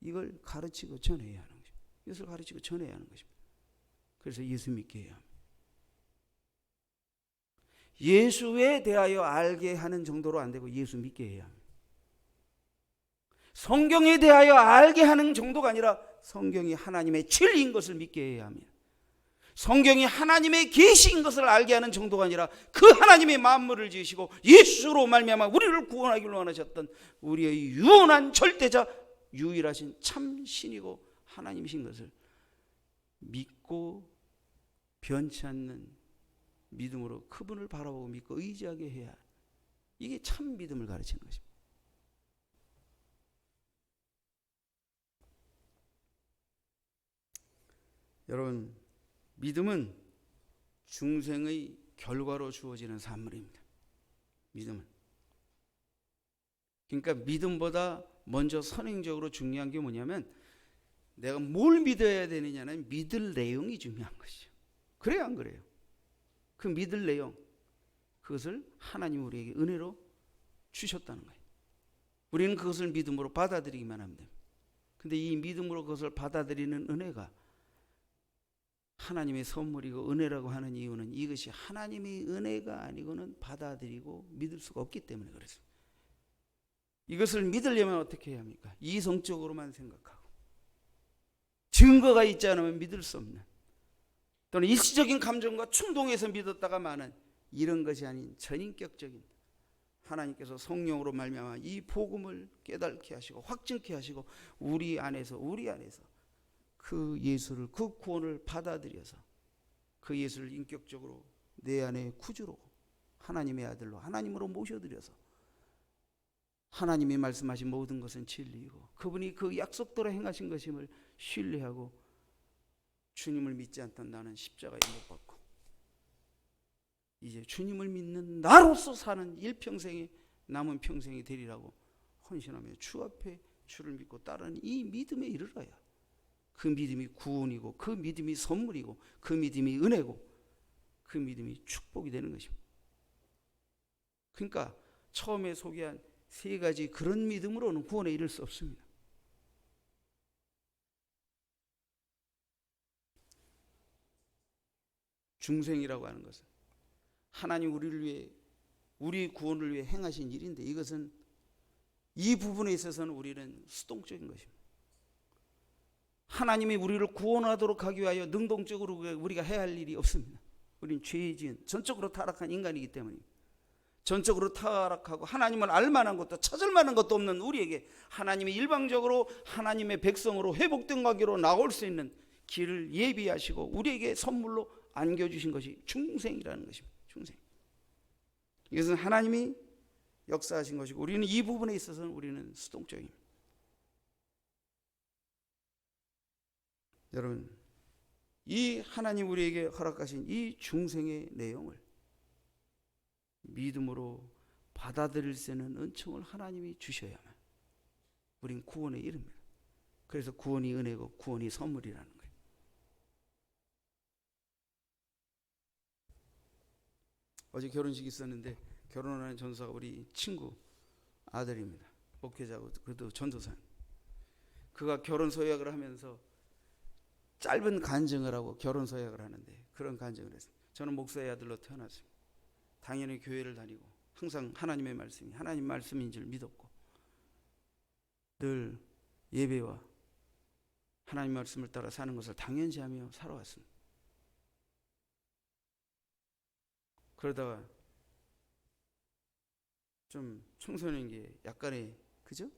이걸 가르치고 전해야 하는 것입니다. 이것을 가르치고 전해야 하는 것입니다. 그래서 예수 믿게 해야 합니다. 예수에 대하여 알게 하는 정도로 안 되고 예수 믿게 해야 합니다. 성경에 대하여 알게 하는 정도가 아니라 성경이 하나님의 진리인 것을 믿게 해야 합니다. 성경이 하나님의 계시인 것을 알게 하는 정도가 아니라 그 하나님의 만물을 지으시고 예수로 말미암아 우리를 구원하기로 원하셨던 우리의 유언한 절대자, 유일하신 참 신이고 하나님이신 것을 믿고 변치 않는 믿음으로 그분을 바라보고 믿고 의지하게 해야, 이게 참 믿음을 가르치는 것입니다. 여러분, 믿음은 중생의 결과로 주어지는 산물입니다. 믿음은. 그러니까 믿음보다 먼저 선행적으로 중요한 게 뭐냐면, 내가 뭘 믿어야 되느냐는 믿을 내용이 중요한 것이죠. 그래요, 안 그래요? 그 믿을 내용, 그것을 하나님 우리에게 은혜로 주셨다는 거예요. 우리는 그것을 믿음으로 받아들이기만 하면 됩니다. 근데 이 믿음으로 그것을 받아들이는 은혜가 하나님의 선물이고 은혜라고 하는 이유는 이것이 하나님의 은혜가 아니고는 받아들이고 믿을 수가 없기 때문에 그렇습니다. 이것을 믿으려면 어떻게 해야 합니까? 이성적으로만 생각하고 증거가 있지 않으면 믿을 수 없는, 또는 일시적인 감정과 충동에서 믿었다가 마는 이런 것이 아닌 전인격적인, 하나님께서 성령으로 말미암아 이 복음을 깨닫게 하시고 확증케 하시고 우리 안에서 그 예수를, 그 구원을 받아들여서 그 예수를 인격적으로 내 안에 구주로 하나님의 아들로 하나님으로 모셔드려서 하나님이 말씀하신 모든 것은 진리이고 그분이 그 약속대로 행하신 것임을 신뢰하고 주님을 믿지 않던 나는 십자가에 못 박고 이제 주님을 믿는 나로서 사는 일평생의 남은 평생이 되리라고 헌신하며 주 앞에 주를 믿고 따르는 이 믿음에 이르러야 그 믿음이 구원이고 그 믿음이 선물이고 그 믿음이 은혜고 그 믿음이 축복이 되는 것입니다. 그러니까 처음에 소개한 세 가지 그런 믿음으로는 구원에 이를 수 없습니다. 중생이라고 하는 것은 하나님 우리를 위해 우리 구원을 위해 행하신 일인데 이것은 이 부분에 있어서는 우리는 수동적인 것입니다. 하나님이 우리를 구원하도록 하기 위하여 능동적으로 우리가 해야 할 일이 없습니다. 우리는 죄 지은 전적으로 타락한 인간이기 때문입니다. 전적으로 타락하고 하나님을 알만한 것도 찾을 만한 것도 없는 우리에게 하나님이 일방적으로 하나님의 백성으로 회복된 관계로 나올 수 있는 길을 예비하시고 우리에게 선물로 안겨주신 것이 중생이라는 것입니다. 중생. 이것은 하나님이 역사하신 것이고 우리는 이 부분에 있어서는 우리는 수동적입니다. 여러분, 이 하나님 우리에게 허락하신 이 중생의 내용을 믿음으로 받아들일 수 있는 은총을 하나님이 주셔야만 우린 구원에 이릅니다. 그래서 구원이 은혜고 구원이 선물이라는 거예요. 어제 결혼식이 있었는데 결혼하는 전도사가 우리 친구 아들입니다. 목회자고 그도 전도사. 그가 결혼 서약을 하면서 짧은 간증을 하고 결혼 서약을 하는데 그런 간증을 했어요. 저는 목사의 아들로 태어났습니다. 당연히 교회를 다니고 항상 하나님의 말씀이 하나님 말씀인 줄 믿었고 늘 예배와 하나님 말씀을 따라 사는 것을 당연시하며 살아왔습니다. 그러다가 좀 청소년기에 약간의 그죠?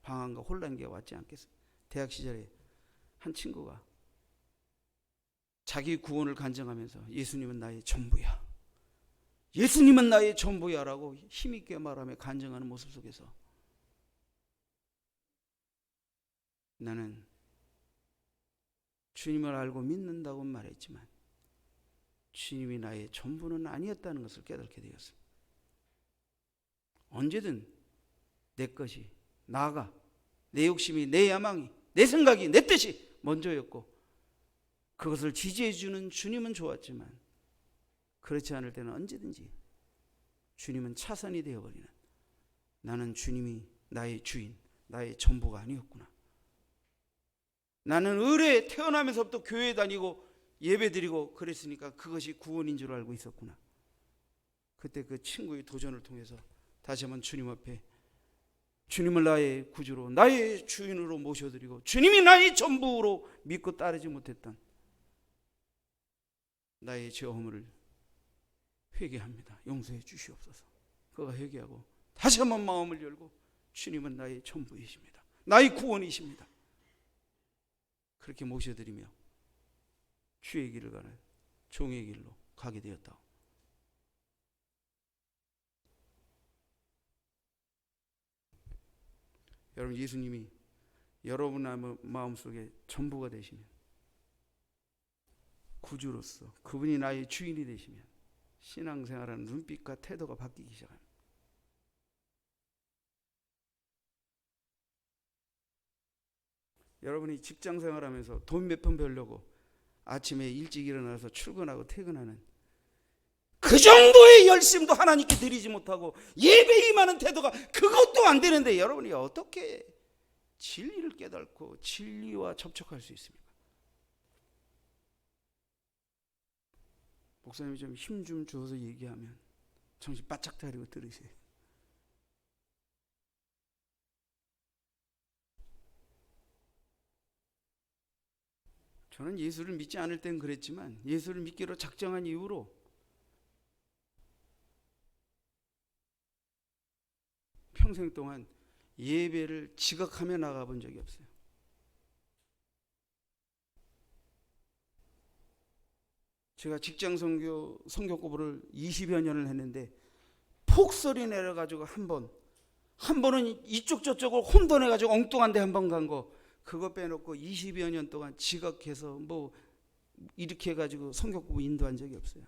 방황과 혼란기가 왔지 않겠어요? 대학 시절에 한 친구가 자기 구원을 간증하면서 예수님은 나의 전부야. 예수님은 나의 전부야 라고 힘있게 말하며 간증하는 모습 속에서 나는 주님을 알고 믿는다고 말했지만 주님이 나의 전부는 아니었다는 것을 깨닫게 되었습니다. 언제든 내 것이 나가 내 욕심이 내 야망이 내 생각이 내 뜻이 먼저였고 그것을 지지해 주는 주님은 좋았지만 그렇지 않을 때는 언제든지 주님은 차선이 되어버리는 나는 주님이 나의 주인 나의 전부가 아니었구나. 나는 의뢰 태어나면서부터 교회 다니고 예배드리고 그랬으니까 그것이 구원인 줄 알고 있었구나. 그때 그 친구의 도전을 통해서 다시 한번 주님 앞에 주님을 나의 구주로 나의 주인으로 모셔드리고 주님이 나의 전부로 믿고 따르지 못했던 나의 죄 허물을 회개합니다. 용서해 주시옵소서. 그가 회개하고 다시 한번 마음을 열고 주님은 나의 전부이십니다. 나의 구원이십니다. 그렇게 모셔드리며 주의 길을 가는 종의 길로 가게 되었다. 여러분 예수님이 여러분 마음속에 전부가 되시면 구주로서 그분이 나의 주인이 되시면 신앙생활하는 눈빛과 태도가 바뀌기 시작합니다. 여러분이 직장생활하면서 돈 몇 푼 벌려고 아침에 일찍 일어나서 출근하고 퇴근하는 그 정도의 열심도 하나님께 드리지 못하고 예배에 임하는 태도가 그것도 안 되는데 여러분이 어떻게 진리를 깨닫고 진리와 접촉할 수 있습니까? 목사님이 좀 힘 좀 주어서 얘기하면 정신 바짝 차리고 들으세요. 저는 예수를 믿지 않을 땐 그랬지만 예수를 믿기로 작정한 이후로 평생 동안 예배를 지각하며 나가본 적이 없어요. 제가 직장 선교 공부를 20여 년을 했는데 폭설이 내려가지고 한 번은 이쪽 저쪽을 혼돈해가지고 엉뚱한 데 한 번 간 거, 그거 빼놓고 20여 년 동안 지각해서 뭐 이렇게 해가지고 선교 공부 인도한 적이 없어요.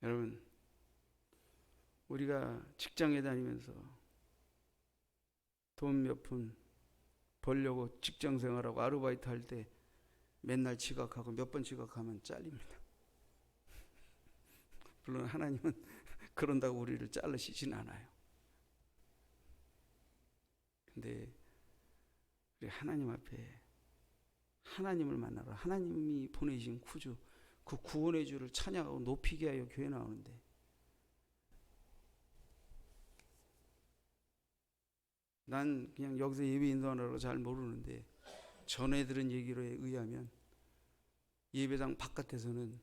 여러분, 우리가 직장에 다니면서 돈 몇 푼 벌려고 직장 생활하고 아르바이트 할 때 맨날 지각하고 몇 번 지각하면 잘립니다. 물론 하나님은 그런다고 우리를 자르시진 않아요. 근데 우리 하나님 앞에 하나님을 만나러 하나님이 보내신 구주, 그 구원의 주를 찬양하고 높이게 하여 교회 나오는데, 난 그냥 여기서 예배 인도하느라고 잘 모르는데 전에 들은 얘기로 의하면 예배당 바깥에서는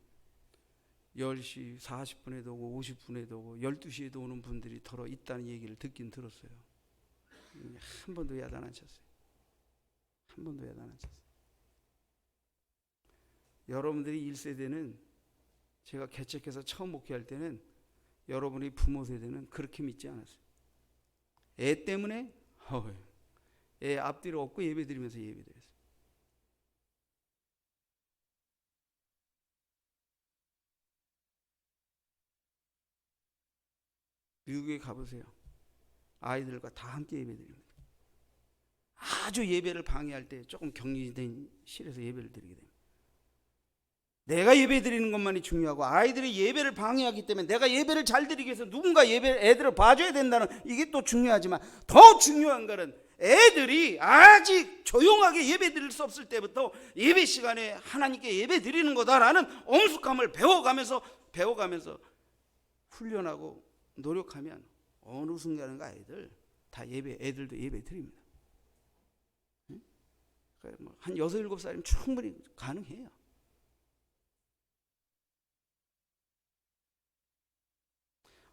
10시 40분에도 오고 50분에도 오고 12시에도 오는 분들이 더러 있다는 얘기를 듣긴 들었어요. 한 번도 야단 안 쳤어요. 한 번도 야단 안 쳤어요. 여러분들이 1세대는, 제가 개척해서 처음 목회할 때는 여러분이 부모 세대는 그렇게 믿지 않았어요. 애 때문에 애 앞뒤로 업고 예배드리면서 예배드렸어요. 미국에 가보세요. 아이들과 다 함께 예배드립니다. 아주 예배를 방해할 때 조금 격리된 실에서 예배를 드리게 됩니다. 내가 예배 드리는 것만이 중요하고 아이들이 예배를 방해하기 때문에 내가 예배를 잘 드리기 위해서 누군가 애들을 봐줘야 된다는, 이게 또 중요하지만 더 중요한 것은 애들이 아직 조용하게 예배 드릴 수 없을 때부터 예배 시간에 하나님께 예배 드리는 거다라는 엄숙함을 배워가면서 훈련하고 노력하면 어느 순간인가 애들도 예배 드립니다. 한 6, 7살이면 충분히 가능해요.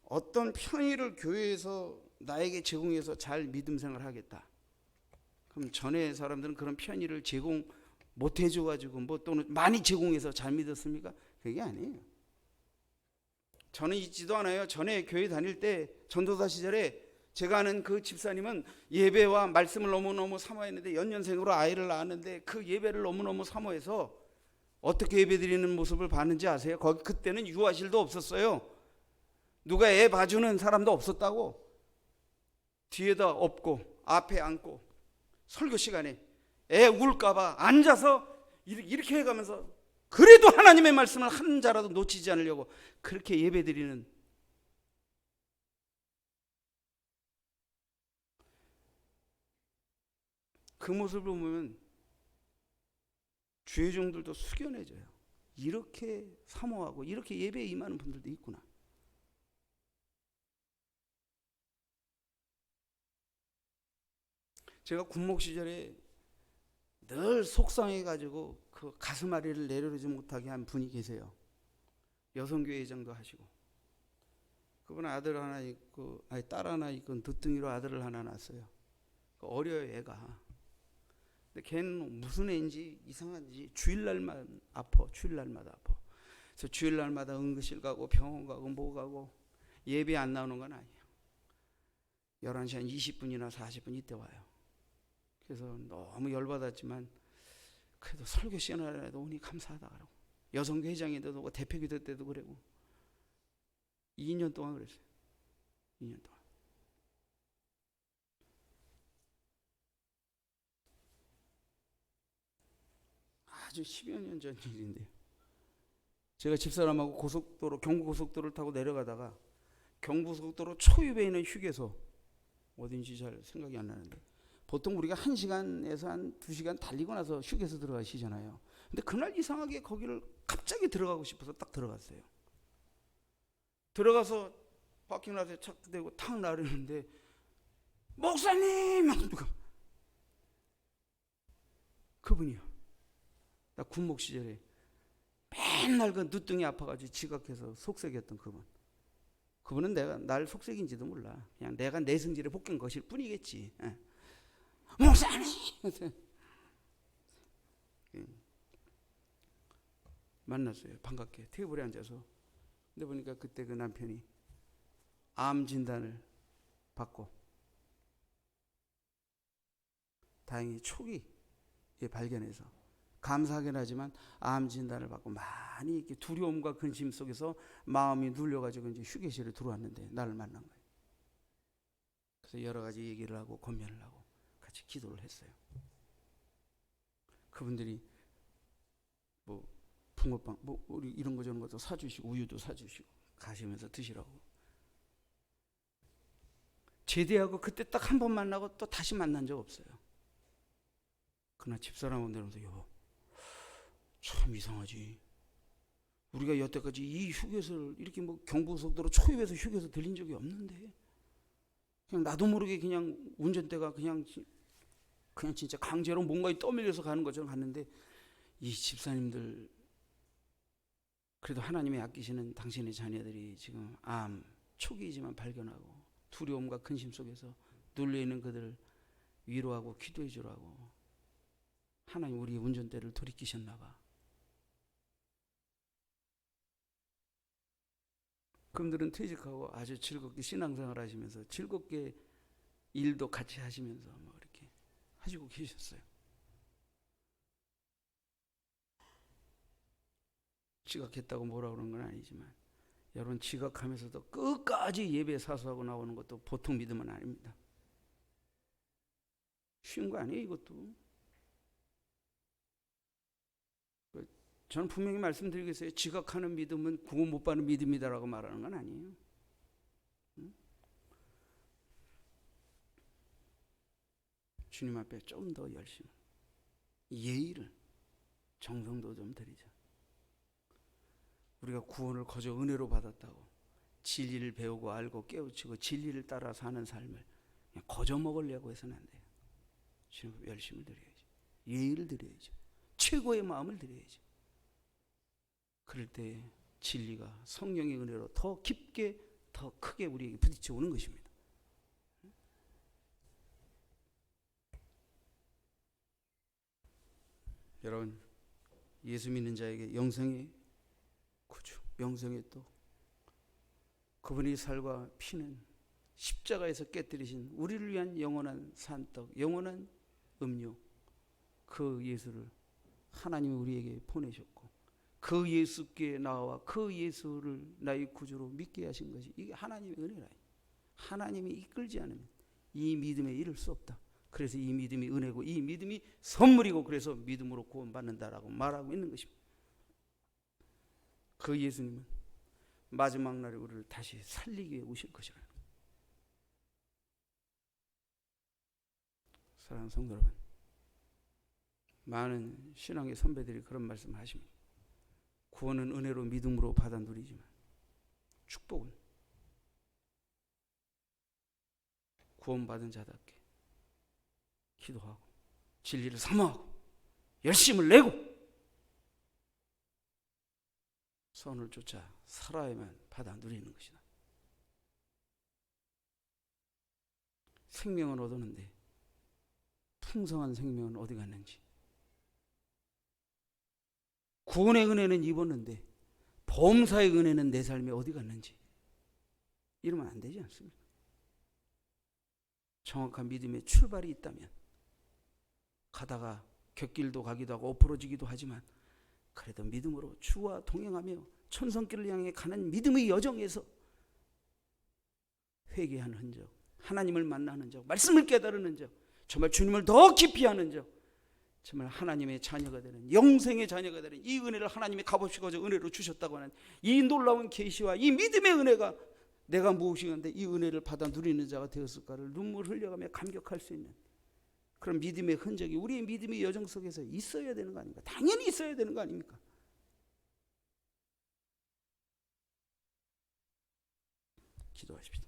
어떤 편의를 교회에서 나에게 제공해서 잘 믿음 생활을 하겠다. 그럼 전에 사람들은 그런 편의를 제공 못 해줘가지고 또는 많이 제공해서 잘 믿었습니까? 그게 아니에요. 저는 잊지도 않아요. 전에 교회 다닐 때 전도사 시절에 제가 아는 그 집사님은 예배와 말씀을 너무너무 사모했는데 연년생으로 아이를 낳았는데 그 예배를 너무너무 사모해서 어떻게 예배 드리는 모습을 봤는지 아세요? 그때는 유아실도 없었어요. 누가 애 봐주는 사람도 없었다고. 뒤에다 엎고 앞에 앉고 설교 시간에 애 울까봐 앉아서 이렇게 해가면서 그래도 하나님의 말씀을 한 자라도 놓치지 않으려고 그렇게 예배드리는, 그 모습을 보면 죄종들도 숙연해져요. 이렇게 사모하고 이렇게 예배에 임하는 분들도 있구나. 제가 군목 시절에 늘 속상해가지고 그 가슴앓이를 내려놓지 못하게 한 분이 계세요. 여성교회 회장도 하시고, 그분 아들 하나 있고, 딸 하나 있고, 늦둥이로 아들을 하나 낳았어요. 어려요, 애가. 근데 걔는 무슨 애인지 이상한지 주일날마다 아파. 그래서 주일날마다 응급실 가고 병원 가고 뭐 가고 예배 안 나오는 건 아니에요. 11시 한 20분이나 40분 이때 와요. 그래서 너무 열받았지만 그래도 설교 시간이라도 오니 감사하다 그러고, 여성교 회장인데도 오고 대표기도 때도 그러고 2년 동안 그랬어요. 2년 동안. 아주 10여 년 전 일인데요. 제가 집사람하고 경부고속도로를 타고 내려가다가 경부고속도로 초입에 있는 휴게소, 어딘지 잘 생각이 안 나는데 보통 우리가 1시간에서 한 2시간 달리고 나서 휴게소 들어가시잖아요. 근데 그날 이상하게 거기를 갑자기 들어가고 싶어서 딱 들어갔어요. 들어가서 파킹라트에 착 대고 탁 나르는데 목사님! 누가? 그분이요. 나 군목 시절에 맨날 그 늦둥이 아파가지고 지각해서 속썩였던 그분. 그분은 내가 날 속색인지도 몰라. 그냥 내가 내 성질에 복한 것일 뿐이겠지. 목사님 만났어요. 반갑게 테이블에 앉아서. 근데 보니까 그때 그 남편이 암 진단을 받고 다행히 초기에 발견해서 감사하긴 하지만 암 진단을 받고 많이 이렇게 두려움과 근심 속에서 마음이 눌려가지고 이제 휴게실에 들어왔는데 나를 만난 거예요. 그래서 여러 가지 얘기를 하고 권면을 하고 같이 기도를 했어요. 그분들이 뭐 붕어빵 뭐 우리 이런 거 저런 것도 사주시고 우유도 사주시고 가시면서 드시라고. 제대하고 그때 딱 한 번 만나고 또 다시 만난 적 없어요. 그러나 집사람은 내려오면서 여보 참 이상하지. 우리가 여태까지 이 휴게소를 이렇게 뭐 경부고속도로 초입에서 휴게소 들린 적이 없는데 그냥 나도 모르게 그냥 운전대가 그냥 진짜 강제로 뭔가에 떠밀려서 가는 것처럼 갔는데 이 집사님들 그래도 하나님이 아끼시는 당신의 자녀들이 지금 암 초기이지만 발견하고 두려움과 근심 속에서 눌려있는 그들을 위로하고 기도해 주라고 하나님 우리 운전대를 돌이키셨나 봐. 그분들은 퇴직하고 아주 즐겁게 신앙생활 하시면서 즐겁게 일도 같이 하시면서 뭐 이렇게 하시고 계셨어요. 지각했다고 뭐라 그러는 건 아니지만 여러분 지각하면서도 끝까지 예배 사수하고 나오는 것도 보통 믿음은 아닙니다. 쉬운 거 아니에요 이것도. 저는 분명히 말씀드리겠어요. 지각하는 믿음은 구원 못 받는 믿음이다라고 말하는 건 아니에요. 주님 앞에 좀 더 열심히 예의를 정성도 좀 드리자. 우리가 구원을 거저 은혜로 받았다고 진리를 배우고 알고 깨우치고 진리를 따라 사는 삶을 그냥 거저 먹으려고 해서는 안 돼요. 주님 앞에 열심을 드려야죠. 예의를 드려야죠. 최고의 마음을 드려야죠. 그럴 때 진리가 성령의 은혜로 더 깊게 더 크게 우리에게 부딪혀 오는 것입니다. 여러분 예수 믿는 자에게 영생의 구주, 영생의 떡, 그분의 살과 피는 십자가에서 깨뜨리신 우리를 위한 영원한 산떡, 영원한 음료, 그 예수를 하나님이 우리에게 보내셨고 그 예수께 나와 그 예수를 나의 구주로 믿게 하신 것이 이게 하나님의 은혜라. 하나님이 이끌지 않으면 이 믿음에 이를 수 없다. 그래서 이 믿음이 은혜고 이 믿음이 선물이고 그래서 믿음으로 구원받는다라고 말하고 있는 것입니다. 그 예수님은 마지막 날에 우리를 다시 살리기 위해 오실 것이라. 사랑하는 성도 여러분, 많은 신앙의 선배들이 그런 말씀을 하십니다. 구원은 은혜로 믿음으로 받아 누리지만 축복은 구원받은 자답게 기도하고 진리를 사모하고 열심을 내고 선을 쫓아 살아야만 받아 누리는 것이다. 생명은 얻었는데 풍성한 생명은 어디 갔는지, 구원의 은혜는 입었는데 범사의 은혜는 내 삶에 어디 갔는지 이러면 안 되지 않습니까? 정확한 믿음의 출발이 있다면 가다가 곁길도 가기도 하고 엎어지기도 하지만 그래도 믿음으로 주와 동행하며 천성길을 향해 가는 믿음의 여정에서 회개하는 흔적, 하나님을 만나는 흔적, 말씀을 깨달은 흔적, 정말 주님을 더 깊이 하는 흔적, 정말 하나님의 자녀가 되는, 영생의 자녀가 되는 이 은혜를 하나님이 값없이 거저 은혜로 주셨다고 하는 이 놀라운 계시와 이 믿음의 은혜가 내가 무엇이건데 이 은혜를 받아 누리는 자가 되었을까를 눈물 흘려가며 감격할 수 있는 그런 믿음의 흔적이 우리의 믿음의 여정 속에서 있어야 되는 거 아닙니까? 당연히 있어야 되는 거 아닙니까? 기도하십시다.